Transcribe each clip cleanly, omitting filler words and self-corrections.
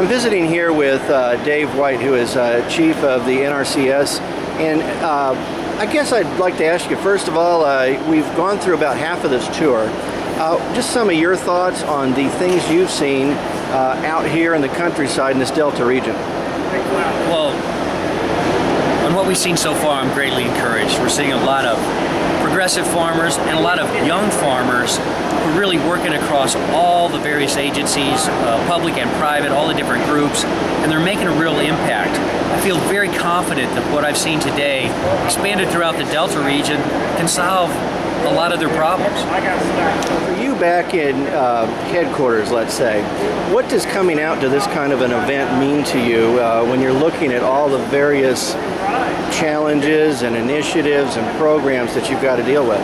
I'm visiting here with Dave White, who is chief of the NRCS, and I guess I'd like to ask you, first of all, we've gone through about half of this tour. Just some of your thoughts on the things you've seen out here in the countryside in this Delta region. Well, on what we've seen so far, I'm greatly encouraged. We're seeing a lot of progressive farmers and a lot of young farmers who are really working across all the various agencies, public and private, all the different groups, and they're making a real impact. I feel very confident that what I've seen today, expanded throughout the Delta region, can solve a lot of their problems. For you back in headquarters, let's say, what does coming out to this kind of an event mean to you when you're looking at all the various challenges and initiatives and programs that you've got to deal with?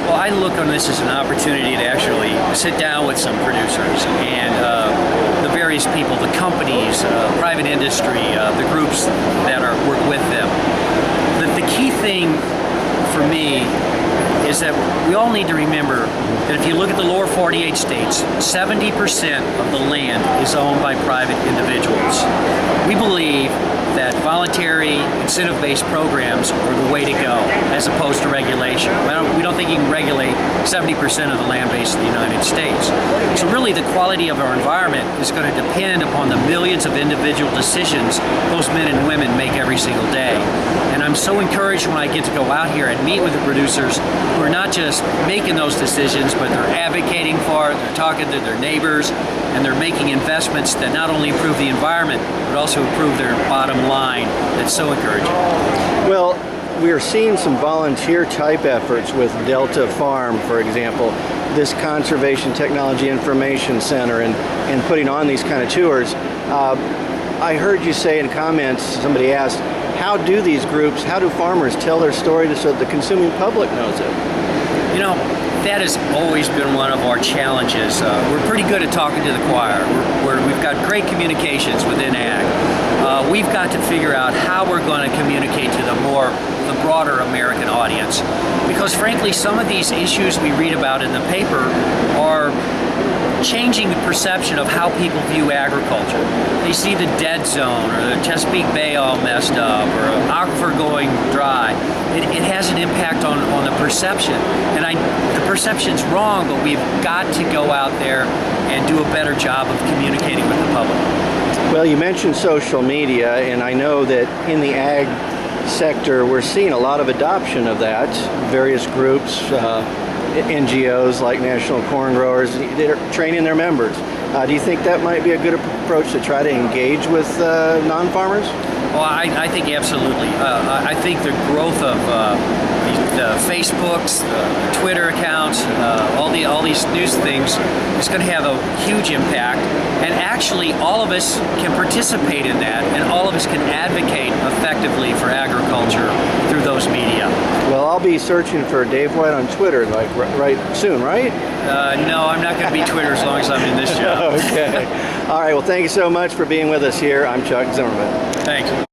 Well, I look on this as an opportunity to actually sit down with some producers and the various people, the companies, private industry, the groups that work with them. The key thing for me is that we all need to remember that if you look at the lower 48 states, 70% of the land is owned by private individuals. We believe that voluntary, incentive-based programs are the way to go, as opposed to regulation. We don't think you can regulate 70% of the land base of the United States. So really the quality of our environment is going to depend upon the millions of individual decisions those men and women make every single day. And I'm so encouraged when I get to go out here and meet with the producers who are not just making those decisions, but they're advocating for it, they're talking to their neighbors, and they're making investments that not only improve the environment, but also improve their bottom line. That's so encouraging. Well, we are seeing some volunteer type efforts with Delta Farm, for example, this Conservation Technology Information Center, and putting on these kind of tours. I heard you say in comments, somebody asked, how do these groups, how do farmers tell their story so that the consuming public knows it? You know, that has always been one of our challenges. We're pretty good at talking to the choir. We've got great communications within ag. We've got to figure out how we're going to communicate to the broader American audience. Because frankly, some of these issues we read about in the paper are changing the perception of how people view agriculture. They see the dead zone or the Chesapeake Bay all messed up or an aquifer going dry. It has an impact on the perception. And the perception's wrong, but we've got to go out there and do a better job of communicating with the public. Well, you mentioned social media, and I know that in the ag sector we're seeing a lot of adoption of that. Various groups, NGOs like National Corn Growers, they're training their members. Do you think that might be a good approach to try to engage with non-farmers? Well, I think absolutely. I think the growth of the Facebooks, the Twitter accounts, all these news things is going to have a huge impact. And actually, all of us can participate in that, and all of us can advocate effectively for agriculture through those media. Well, I'll be searching for Dave White on Twitter like right soon, right? No, I'm not going to be Twitter as long as I'm in this job. Okay. All right. Well, thank you so much for being with us here. I'm Chuck Zimmerman. Thanks.